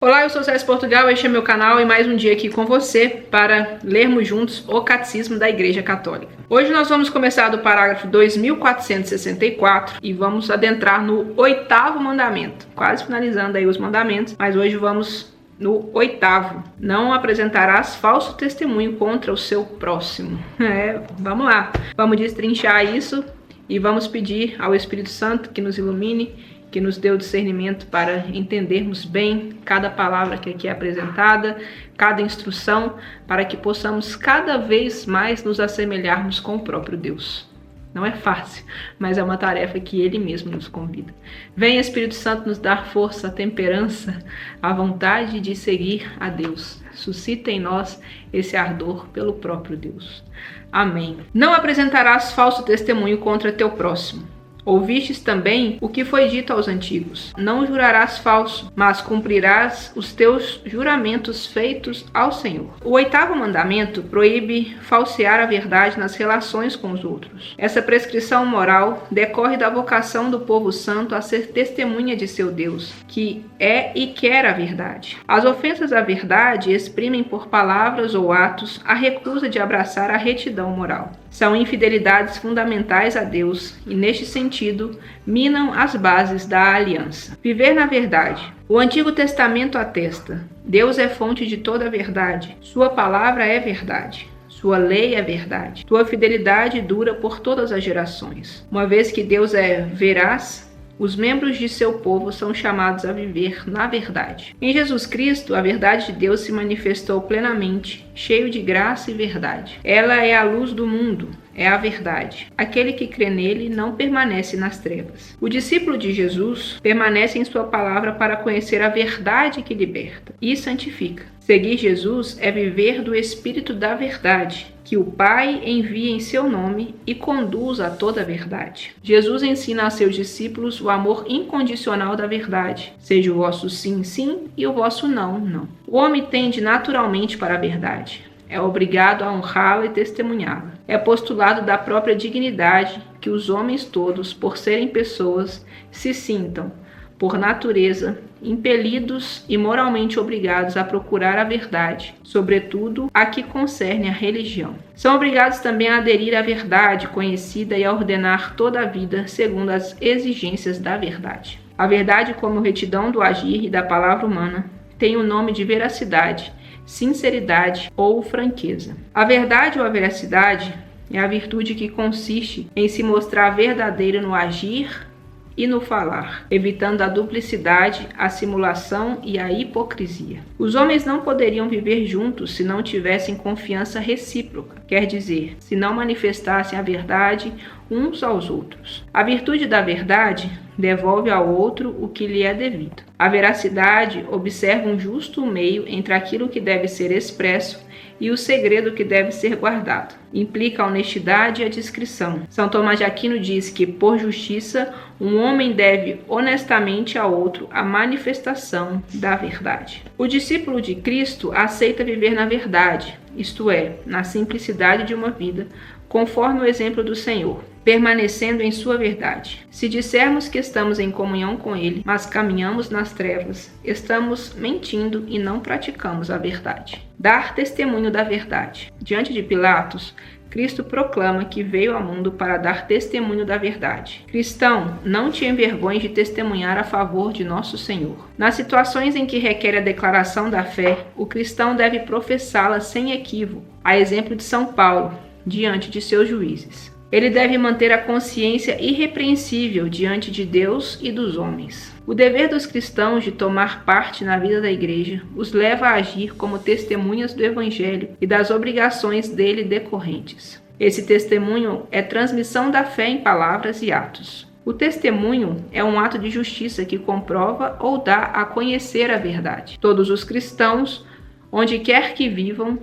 Olá, eu sou César Portugal, este é meu canal e mais um dia aqui com você para lermos juntos o Catecismo da Igreja Católica. Hoje nós vamos começar do parágrafo 2464 e vamos adentrar no 8º mandamento, quase finalizando aí os mandamentos, mas hoje vamos no 8º. Não apresentarás falso testemunho contra o seu próximo. Vamos lá, vamos destrinchar isso e vamos pedir ao Espírito Santo que nos ilumine, que nos dê o discernimento para entendermos bem cada palavra que aqui é apresentada, cada instrução, para que possamos cada vez mais nos assemelharmos com o próprio Deus. Não é fácil, mas é uma tarefa que Ele mesmo nos convida. Venha, Espírito Santo, nos dar força, temperança, a vontade de seguir a Deus. Suscita em nós esse ardor pelo próprio Deus. Amém. Não apresentarás falso testemunho contra teu próximo. Ouvistes também o que foi dito aos antigos: não jurarás falso, mas cumprirás os teus juramentos feitos ao Senhor. O 8º mandamento proíbe falsear a verdade nas relações com os outros. Essa prescrição moral decorre da vocação do povo santo a ser testemunha de seu Deus, que é e quer a verdade. As ofensas à verdade exprimem por palavras ou atos a recusa de abraçar a retidão moral. São infidelidades fundamentais a Deus e, neste sentido, minam as bases da aliança. Viver na verdade. O Antigo Testamento atesta: Deus é fonte de toda a verdade. Sua palavra é verdade. Sua lei é verdade. Tua fidelidade dura por todas as gerações. Uma vez que Deus é veraz, os membros de seu povo são chamados a viver na verdade. Em Jesus Cristo, a verdade de Deus se manifestou plenamente, cheio de graça e verdade. Ela é a luz do mundo, é a verdade. Aquele que crê nele não permanece nas trevas. O discípulo de Jesus permanece em sua palavra para conhecer a verdade que liberta e santifica. Seguir Jesus é viver do Espírito da verdade, que o Pai envia em seu nome e conduz a toda a verdade. Jesus ensina a seus discípulos o amor incondicional da verdade. Seja o vosso sim, sim e o vosso não, não. O homem tende naturalmente para a verdade. É obrigado a honrá-la e testemunhá-la. É postulado da própria dignidade que os homens todos, por serem pessoas, se sintam, por natureza, impelidos e moralmente obrigados a procurar a verdade, sobretudo a que concerne a religião. São obrigados também a aderir à verdade conhecida e a ordenar toda a vida segundo as exigências da verdade. A verdade, como retidão do agir e da palavra humana, tem o nome de veracidade, sinceridade ou franqueza. A verdade ou a veracidade é a virtude que consiste em se mostrar verdadeiro no agir e no falar, evitando a duplicidade, a simulação e a hipocrisia. Os homens não poderiam viver juntos se não tivessem confiança recíproca, quer dizer, se não manifestassem a verdade uns aos outros. A virtude da verdade devolve ao outro o que lhe é devido. A veracidade observa um justo meio entre aquilo que deve ser expresso e o segredo que deve ser guardado. Implica a honestidade e a discrição. São Tomás de Aquino diz que, por justiça, um homem deve honestamente ao outro a manifestação da verdade. O discípulo de Cristo aceita viver na verdade, isto é, na simplicidade de uma vida, conforme o exemplo do Senhor, permanecendo em sua verdade. Se dissermos que estamos em comunhão com Ele, mas caminhamos nas trevas, estamos mentindo e não praticamos a verdade. Dar testemunho da verdade. Diante de Pilatos, Cristo proclama que veio ao mundo para dar testemunho da verdade. Cristão, não te envergonhes de testemunhar a favor de nosso Senhor. Nas situações em que requer a declaração da fé, o cristão deve professá-la sem equívoco, a exemplo de São Paulo, diante de seus juízes. Ele deve manter a consciência irrepreensível diante de Deus e dos homens. O dever dos cristãos de tomar parte na vida da Igreja os leva a agir como testemunhas do Evangelho e das obrigações dele decorrentes. Esse testemunho é transmissão da fé em palavras e atos. O testemunho é um ato de justiça que comprova ou dá a conhecer a verdade. Todos os cristãos, onde quer que vivam,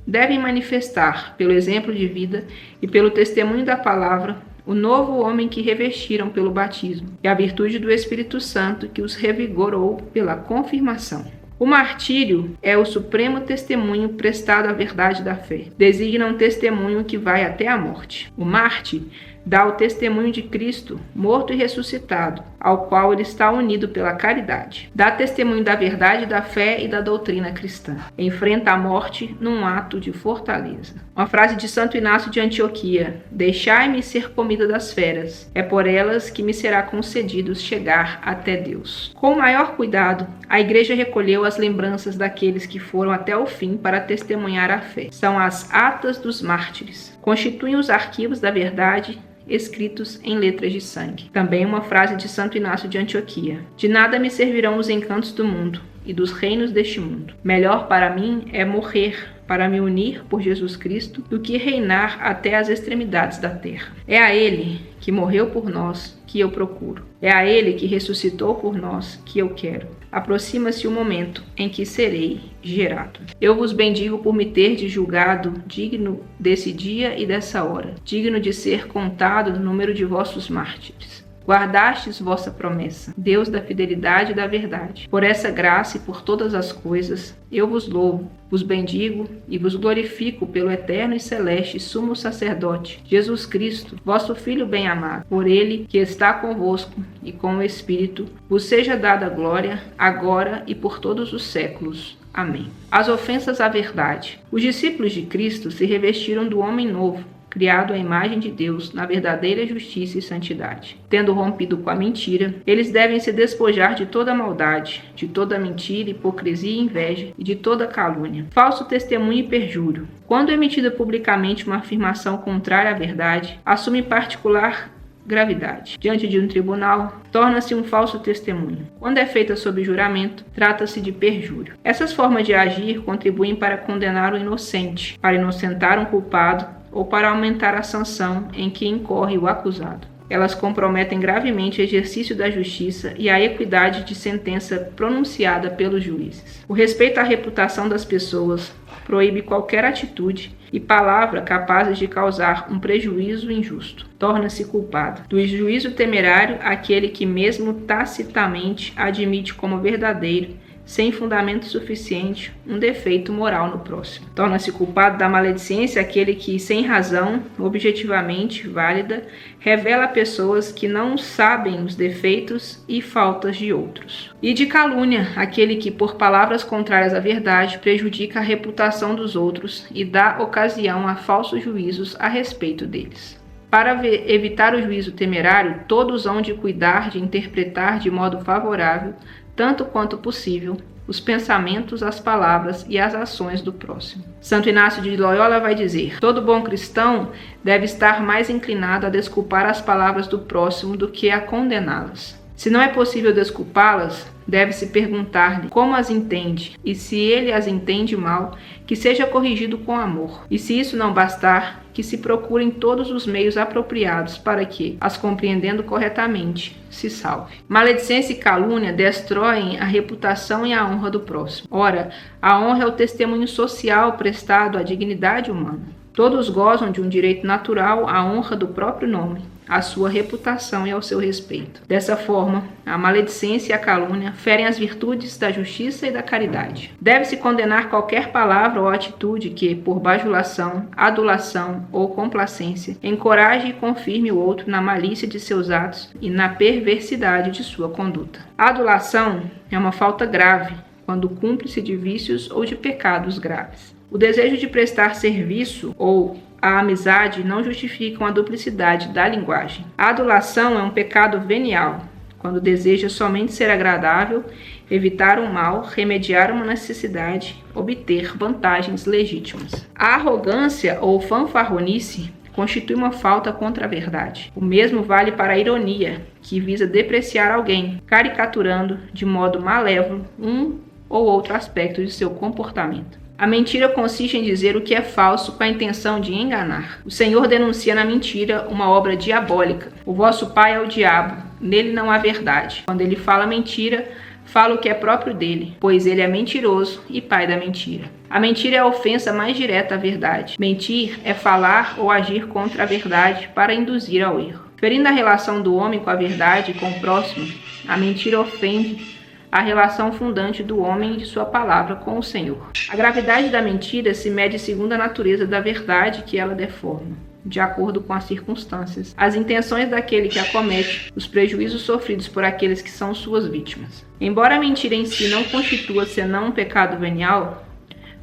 devem manifestar, pelo exemplo de vida e pelo testemunho da palavra, o novo homem que revestiram pelo batismo e a virtude do Espírito Santo que os revigorou pela confirmação. O martírio é o supremo testemunho prestado à verdade da fé. Designa um testemunho que vai até a morte. O mártir dá o testemunho de Cristo, morto e ressuscitado, ao qual ele está unido pela caridade. Dá testemunho da verdade, da fé e da doutrina cristã. Enfrenta a morte num ato de fortaleza. Uma frase de Santo Inácio de Antioquia: deixai-me ser comida das feras, é por elas que me será concedido chegar até Deus. Com o maior cuidado, a Igreja recolheu as lembranças daqueles que foram até o fim para testemunhar a fé. São as atas dos mártires. Constituem os arquivos da verdade escritos em letras de sangue. Também uma frase de Santo Inácio de Antioquia: de nada me servirão os encantos do mundo e dos reinos deste mundo. Melhor para mim é morrer para me unir por Jesus Cristo do que reinar até as extremidades da terra. É a Ele que morreu por nós que eu procuro. É a Ele que ressuscitou por nós que eu quero. Aproxima-se o momento em que serei gerado. Eu vos bendigo por me terdes julgado digno desse dia e dessa hora, digno de ser contado no número de vossos mártires. Guardastes vossa promessa, Deus da fidelidade e da verdade. Por essa graça e por todas as coisas, eu vos louvo, vos bendigo e vos glorifico pelo eterno e celeste sumo sacerdote, Jesus Cristo, vosso Filho bem-amado. Por ele que está convosco e com o Espírito, vos seja dada glória, agora e por todos os séculos. Amém. As ofensas à verdade. Os discípulos de Cristo se revestiram do homem novo, criado à imagem de Deus, na verdadeira justiça e santidade. Tendo rompido com a mentira, eles devem se despojar de toda maldade, de toda mentira, hipocrisia e inveja, e de toda calúnia, falso testemunho e perjúrio. Quando é emitida publicamente uma afirmação contrária à verdade, assume particular gravidade. Diante de um tribunal, torna-se um falso testemunho. Quando é feita sob juramento, trata-se de perjúrio. Essas formas de agir contribuem para condenar o inocente, para inocentar um culpado, ou para aumentar a sanção em que incorre o acusado. Elas comprometem gravemente o exercício da justiça e a equidade de sentença pronunciada pelos juízes. O respeito à reputação das pessoas proíbe qualquer atitude e palavra capazes de causar um prejuízo injusto. Torna-se culpado. Do juízo temerário aquele que mesmo tacitamente admite como verdadeiro, sem fundamento suficiente, um defeito moral no próximo. Torna-se culpado da maledicência aquele que, sem razão objetivamente válida, revela a pessoas que não sabem os defeitos e faltas de outros. E de calúnia aquele que, por palavras contrárias à verdade, prejudica a reputação dos outros e dá ocasião a falsos juízos a respeito deles. Para evitar o juízo temerário, todos hão de cuidar de interpretar de modo favorável, tanto quanto possível, os pensamentos, as palavras e as ações do próximo. Santo Inácio de Loyola vai dizer: todo bom cristão deve estar mais inclinado a desculpar as palavras do próximo do que a condená-las. Se não é possível desculpá-las, deve-se perguntar-lhe como as entende, e se ele as entende mal, que seja corrigido com amor. E se isso não bastar, que se procurem todos os meios apropriados para que, as compreendendo corretamente, se salve. Maledicência e calúnia destroem a reputação e a honra do próximo. Ora, a honra é o testemunho social prestado à dignidade humana. Todos gozam de um direito natural à honra do próprio nome, à sua reputação e ao seu respeito. Dessa forma, a maledicência e a calúnia ferem as virtudes da justiça e da caridade. Deve-se condenar qualquer palavra ou atitude que, por bajulação, adulação ou complacência, encoraje e confirme o outro na malícia de seus atos e na perversidade de sua conduta. A adulação é uma falta grave, quando cúmplice de vícios ou de pecados graves. O desejo de prestar serviço ou a amizade não justificam a duplicidade da linguagem. A adulação é um pecado venial, quando deseja somente ser agradável, evitar um mal, remediar uma necessidade, obter vantagens legítimas. A arrogância ou fanfarronice constitui uma falta contra a verdade. O mesmo vale para a ironia, que visa depreciar alguém, caricaturando de modo malévolo um ou outro aspecto de seu comportamento. A mentira consiste em dizer o que é falso com a intenção de enganar. O Senhor denuncia na mentira uma obra diabólica. O vosso pai é o diabo, nele não há verdade. Quando ele fala mentira, fala o que é próprio dele, pois ele é mentiroso e pai da mentira. A mentira é a ofensa mais direta à verdade. Mentir é falar ou agir contra a verdade para induzir ao erro. Ferindo a relação do homem com a verdade e com o próximo, a mentira ofende a relação fundante do homem e de sua palavra com o Senhor. A gravidade da mentira se mede segundo a natureza da verdade que ela deforma. de acordo com as circunstâncias, as intenções daquele que a comete, os prejuízos sofridos por aqueles que são suas vítimas. Embora a mentira em si não constitua senão um pecado venial,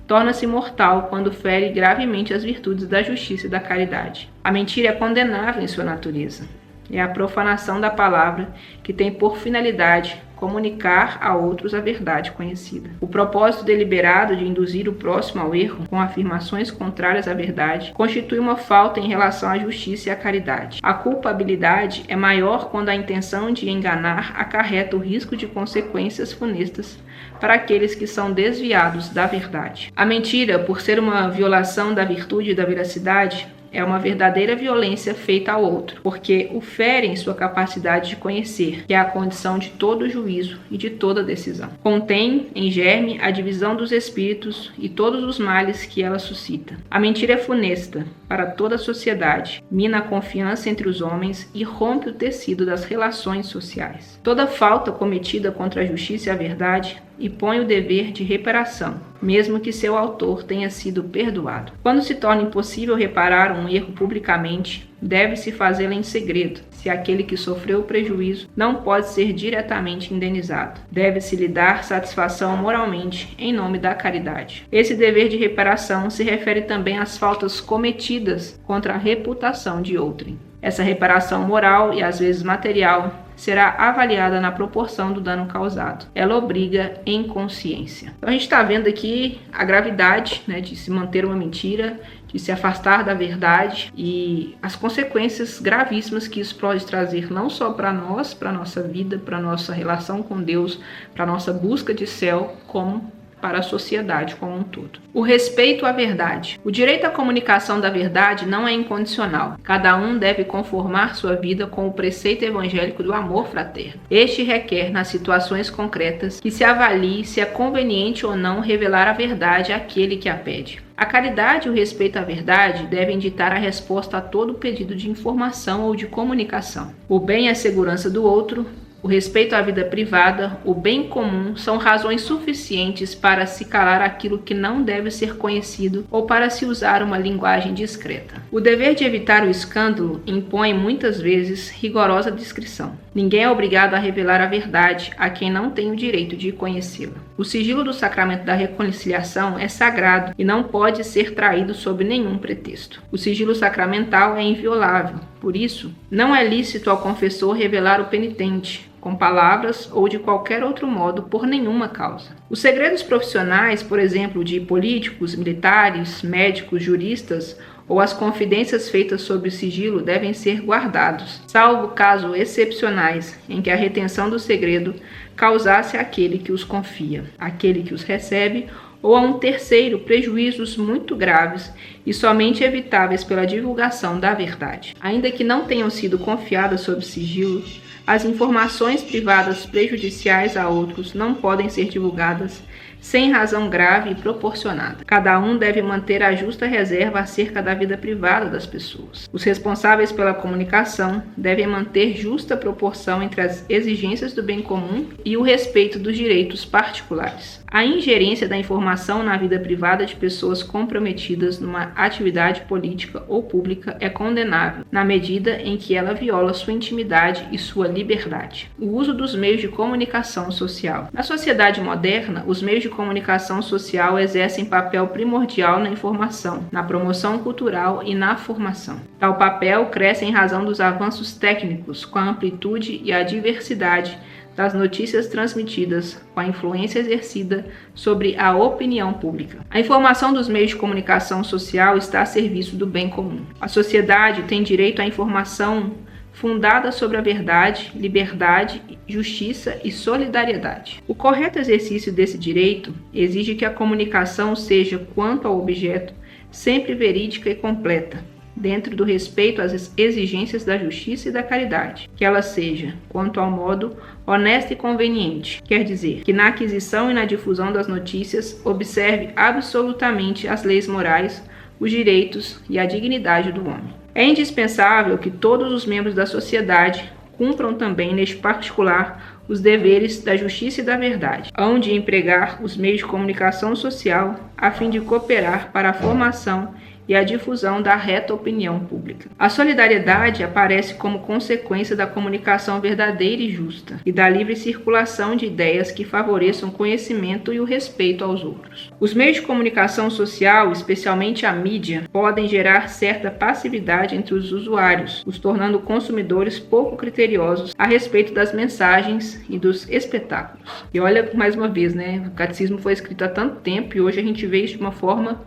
torna-se mortal quando fere gravemente as virtudes da justiça e da caridade. A mentira é condenável em sua natureza. É a profanação da palavra que tem por finalidade comunicar a outros a verdade conhecida. O propósito deliberado de induzir o próximo ao erro com afirmações contrárias à verdade constitui uma falta em relação à justiça e à caridade. A culpabilidade é maior quando a intenção de enganar acarreta o risco de consequências funestas para aqueles que são desviados da verdade. A mentira, por ser uma violação da virtude e da veracidade, é uma verdadeira violência feita ao outro, porque o fere em sua capacidade de conhecer, que é a condição de todo juízo e de toda decisão. Contém, em germe, a divisão dos espíritos e todos os males que ela suscita. A mentira é funesta para toda a sociedade, mina a confiança entre os homens e rompe o tecido das relações sociais. Toda falta cometida contra a justiça e a verdade impõe o dever de reparação, mesmo que seu autor tenha sido perdoado. Quando se torna impossível reparar um erro publicamente, deve-se fazê-lo em segredo, se aquele que sofreu o prejuízo não pode ser diretamente indenizado. Deve-se lhe dar satisfação moralmente em nome da caridade. Esse dever de reparação se refere também às faltas cometidas contra a reputação de outrem. Essa reparação moral e às vezes material será avaliada na proporção do dano causado. Ela obriga em consciência. Então a gente está vendo aqui a gravidade, de se manter uma mentira, de se afastar da verdade e as consequências gravíssimas que isso pode trazer não só para nós, para a nossa vida, para a nossa relação com Deus, para a nossa busca de céu, como para a sociedade como um todo. O respeito à verdade. O direito à comunicação da verdade não é incondicional. Cada um deve conformar sua vida com o preceito evangélico do amor fraterno. Este requer, nas situações concretas, que se avalie se é conveniente ou não revelar a verdade àquele que a pede. A caridade e o respeito à verdade devem ditar a resposta a todo pedido de informação ou de comunicação. O bem e a segurança do outro, o respeito à vida privada, o bem comum são razões suficientes para se calar aquilo que não deve ser conhecido ou para se usar uma linguagem discreta. O dever de evitar o escândalo impõe muitas vezes rigorosa discrição. Ninguém é obrigado a revelar a verdade a quem não tem o direito de conhecê-la. O sigilo do sacramento da reconciliação é sagrado e não pode ser traído sob nenhum pretexto. O sigilo sacramental é inviolável. Por isso, não é lícito ao confessor revelar o penitente, com palavras ou de qualquer outro modo, por nenhuma causa. Os segredos profissionais, por exemplo, de políticos, militares, médicos, juristas, ou as confidências feitas sob sigilo devem ser guardados, salvo casos excepcionais em que a retenção do segredo causasse àquele que os confia, àquele que os recebe, ou a um terceiro prejuízos muito graves e somente evitáveis pela divulgação da verdade. Ainda que não tenham sido confiadas sob sigilo, as informações privadas prejudiciais a outros não podem ser divulgadas sem razão grave e proporcionada. Cada um deve manter a justa reserva acerca da vida privada das pessoas. Os responsáveis pela comunicação devem manter justa proporção entre as exigências do bem comum e o respeito dos direitos particulares. A ingerência da informação na vida privada de pessoas comprometidas numa atividade política ou pública é condenável, na medida em que ela viola sua intimidade e sua liberdade. O uso dos meios de comunicação social. Na sociedade moderna, os meios de comunicação social exercem papel primordial na informação, na promoção cultural e na formação. Tal papel cresce em razão dos avanços técnicos, com a amplitude e a diversidade das notícias transmitidas, com a influência exercida sobre a opinião pública. A informação dos meios de comunicação social está a serviço do bem comum. A sociedade tem direito à informação fundada sobre a verdade, liberdade, justiça e solidariedade. O correto exercício desse direito exige que a comunicação seja, quanto ao objeto, sempre verídica e completa, dentro do respeito às exigências da justiça e da caridade, que ela seja, quanto ao modo, honesta e conveniente, quer dizer, que na aquisição e na difusão das notícias observe absolutamente as leis morais, os direitos e a dignidade do homem. É indispensável que todos os membros da sociedade cumpram também, neste particular, os deveres da justiça e da verdade, hão de empregar os meios de comunicação social a fim de cooperar para a formação e a difusão da reta opinião pública. A solidariedade aparece como consequência da comunicação verdadeira e justa e da livre circulação de ideias que favoreçam o conhecimento e o respeito aos outros. Os meios de comunicação social, especialmente a mídia, podem gerar certa passividade entre os usuários, os tornando consumidores pouco criteriosos a respeito das mensagens e dos espetáculos. E olha, mais uma vez, o catecismo foi escrito há tanto tempo e hoje a gente vê isso de uma forma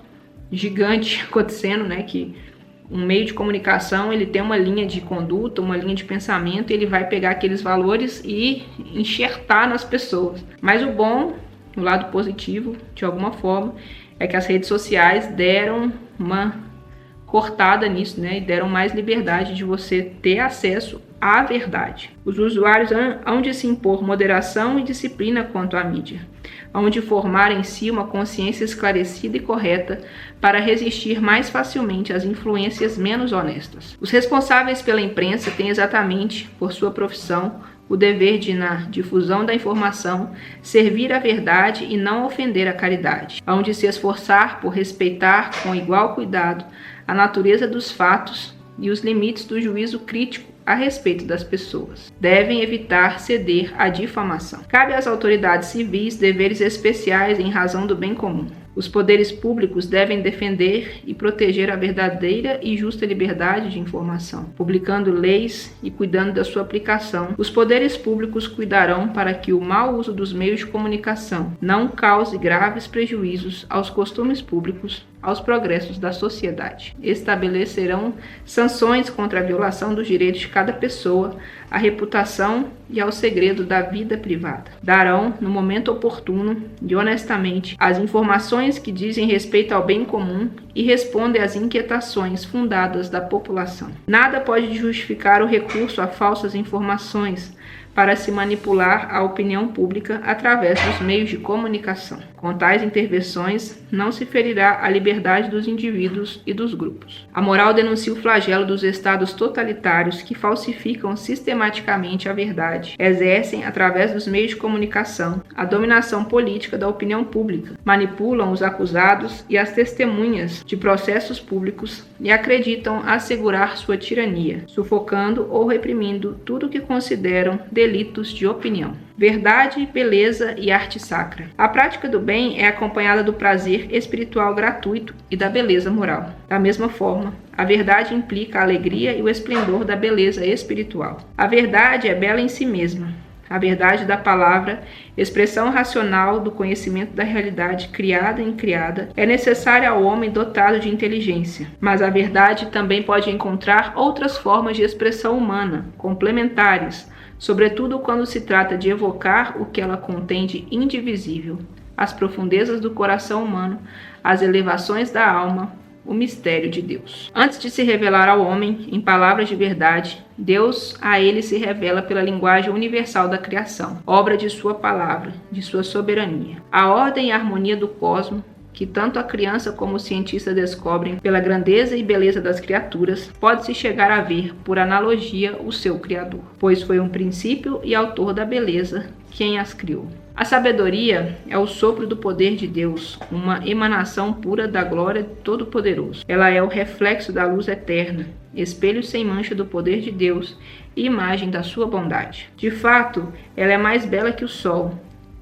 gigante acontecendo, que um meio de comunicação ele tem uma linha de conduta, uma linha de pensamento, e ele vai pegar aqueles valores e enxertar nas pessoas. Mas o bom, o lado positivo, de alguma forma, é que as redes sociais deram uma cortada nisso, e deram mais liberdade de você ter acesso à verdade. Os usuários hão de se impor moderação e disciplina quanto à mídia, hão de formar em si uma consciência esclarecida e correta para resistir mais facilmente às influências menos honestas. Os responsáveis pela imprensa têm exatamente, por sua profissão, o dever de, na difusão da informação, servir à verdade e não ofender a caridade, hão de se esforçar por respeitar com igual cuidado a natureza dos fatos e os limites do juízo crítico a respeito das pessoas. Devem evitar ceder à difamação. Cabe às autoridades civis deveres especiais em razão do bem comum. Os poderes públicos devem defender e proteger a verdadeira e justa liberdade de informação, publicando leis e cuidando da sua aplicação. Os poderes públicos cuidarão para que o mau uso dos meios de comunicação não cause graves prejuízos aos costumes públicos, aos progressos da sociedade. Estabelecerão sanções contra a violação dos direitos de cada pessoa, à reputação e ao segredo da vida privada. Darão, no momento oportuno e honestamente, as informações que dizem respeito ao bem comum e respondem às inquietações fundadas da população. Nada pode justificar o recurso a falsas informações para se manipular a opinião pública através dos meios de comunicação. Com tais intervenções, não se ferirá a liberdade dos indivíduos e dos grupos. A moral denuncia o flagelo dos estados totalitários que falsificam sistematicamente a verdade, exercem, através dos meios de comunicação, a dominação política da opinião pública, manipulam os acusados e as testemunhas de processos públicos e acreditam assegurar sua tirania, sufocando ou reprimindo tudo o que consideram delitos de opinião. Verdade, beleza e arte sacra. A prática do bem é acompanhada do prazer espiritual gratuito e da beleza moral. Da mesma forma, a verdade implica a alegria e o esplendor da beleza espiritual. A verdade é bela em si mesma. A verdade da palavra, expressão racional do conhecimento da realidade criada e incriada, é necessária ao homem dotado de inteligência. Mas a verdade também pode encontrar outras formas de expressão humana, complementares, sobretudo quando se trata de evocar o que ela contém de indivisível, as profundezas do coração humano, as elevações da alma, o mistério de Deus. Antes de se revelar ao homem em palavras de verdade, Deus a ele se revela pela linguagem universal da criação, obra de sua palavra, de sua soberania. A ordem e a harmonia do cosmos, que tanto a criança como o cientista descobrem pela grandeza e beleza das criaturas, pode-se chegar a ver, por analogia, o seu Criador, pois foi um princípio e autor da beleza quem as criou. A sabedoria é o sopro do poder de Deus, uma emanação pura da glória Todo-Poderoso. Ela é o reflexo da luz eterna, espelho sem mancha do poder de Deus e imagem da sua bondade. De fato, ela é mais bela que o sol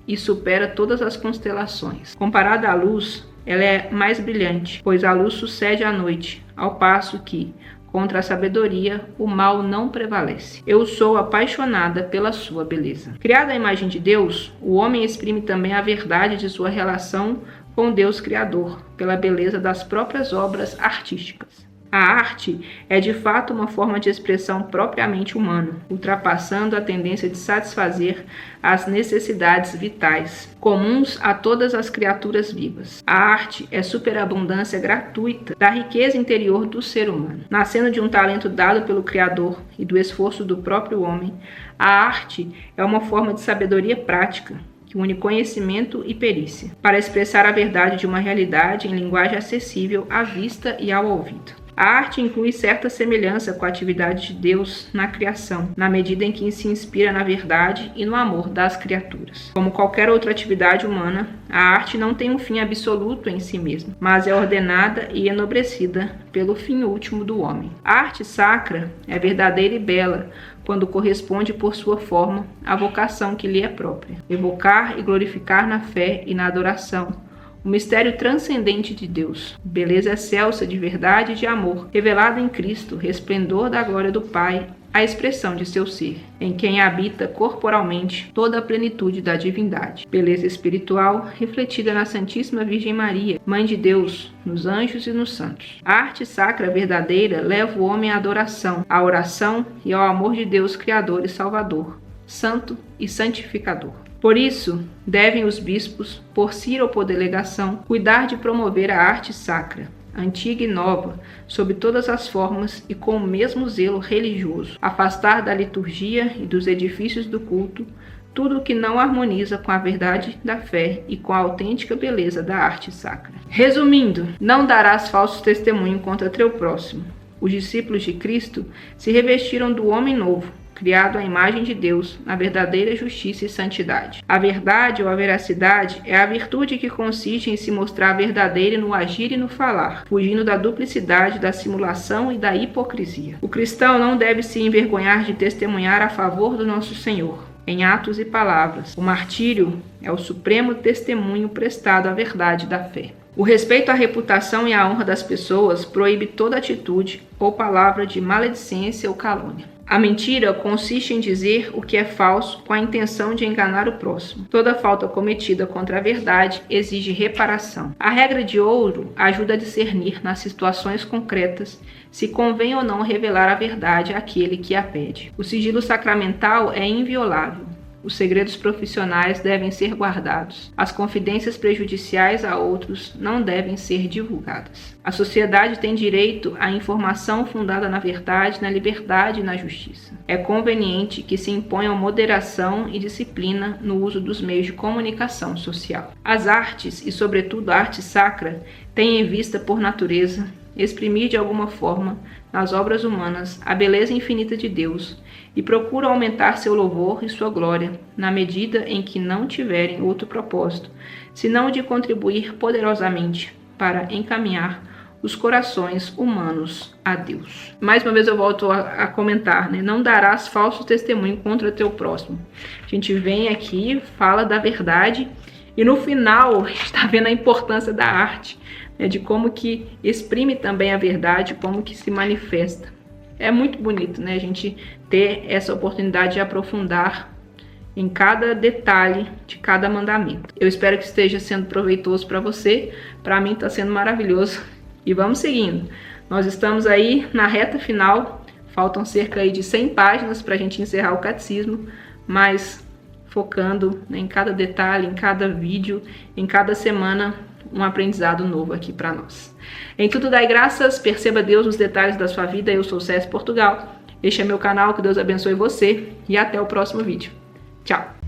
e supera todas as constelações. Comparada à luz, ela é mais brilhante, pois a luz sucede à noite, ao passo que, contra a sabedoria, o mal não prevalece. Eu sou apaixonada pela sua beleza. Criado à imagem de Deus, o homem exprime também a verdade de sua relação com Deus Criador, pela beleza das próprias obras artísticas. A arte é de fato uma forma de expressão propriamente humana, ultrapassando a tendência de satisfazer as necessidades vitais, comuns a todas as criaturas vivas. A arte é superabundância gratuita da riqueza interior do ser humano. Nascendo de um talento dado pelo Criador e do esforço do próprio homem, a arte é uma forma de sabedoria prática, que une conhecimento e perícia, para expressar a verdade de uma realidade em linguagem acessível à vista e ao ouvido. A arte inclui certa semelhança com a atividade de Deus na criação, na medida em que se inspira na verdade e no amor das criaturas. Como qualquer outra atividade humana, a arte não tem um fim absoluto em si mesma, mas é ordenada e enobrecida pelo fim último do homem. A arte sacra é verdadeira e bela quando corresponde por sua forma à vocação que lhe é própria: evocar e glorificar na fé e na adoração o mistério transcendente de Deus, beleza excelsa de verdade e de amor, revelada em Cristo, resplendor da glória do Pai, a expressão de seu ser, em quem habita corporalmente toda a plenitude da divindade. Beleza espiritual refletida na Santíssima Virgem Maria, Mãe de Deus, nos anjos e nos santos. A arte sacra verdadeira leva o homem à adoração, à oração e ao amor de Deus Criador e Salvador, Santo e Santificador. Por isso, devem os bispos, por si ou por delegação, cuidar de promover a arte sacra, antiga e nova, sob todas as formas e com o mesmo zelo religioso, afastar da liturgia e dos edifícios do culto tudo o que não harmoniza com a verdade da fé e com a autêntica beleza da arte sacra. Resumindo, não darás falso testemunho contra teu próximo. Os discípulos de Cristo se revestiram do homem novo, criado à imagem de Deus, na verdadeira justiça e santidade. A verdade ou a veracidade é a virtude que consiste em se mostrar verdadeira no agir e no falar, fugindo da duplicidade, da simulação e da hipocrisia. O cristão não deve se envergonhar de testemunhar a favor do nosso Senhor, em atos e palavras. O martírio é o supremo testemunho prestado à verdade da fé. O respeito à reputação e à honra das pessoas proíbe toda atitude ou palavra de maledicência ou calúnia. A mentira consiste em dizer o que é falso com a intenção de enganar o próximo. Toda falta cometida contra a verdade exige reparação. A regra de ouro ajuda a discernir nas situações concretas se convém ou não revelar a verdade àquele que a pede. O sigilo sacramental é inviolável. Os segredos profissionais devem ser guardados. As confidências prejudiciais a outros não devem ser divulgadas. A sociedade tem direito à informação fundada na verdade, na liberdade e na justiça. É conveniente que se imponham moderação e disciplina no uso dos meios de comunicação social. As artes, e sobretudo a arte sacra, têm em vista por natureza exprimir de alguma forma, nas obras humanas, a beleza infinita de Deus e procuram aumentar seu louvor e sua glória, na medida em que não tiverem outro propósito, senão de contribuir poderosamente para encaminhar os corações humanos a Deus. Mais uma vez eu volto a comentar, né? Não darás falso testemunho contra teu próximo. A gente vem aqui, fala da verdade e no final a gente está vendo a importância da arte, de como que exprime também a verdade, como que se manifesta. É muito bonito, né? A gente ter essa oportunidade de aprofundar em cada detalhe de cada mandamento. Eu espero que esteja sendo proveitoso para você. Para mim está sendo maravilhoso. E vamos seguindo. Nós estamos aí na reta final. Faltam cerca aí de 100 páginas para a gente encerrar o catecismo, mas focando em cada detalhe, em cada vídeo, em cada semana, um aprendizado novo aqui para nós. Em tudo dai graças, perceba Deus nos detalhes da sua vida. Eu sou César Portugal, este é meu canal, que Deus abençoe você e até o próximo vídeo. Tchau!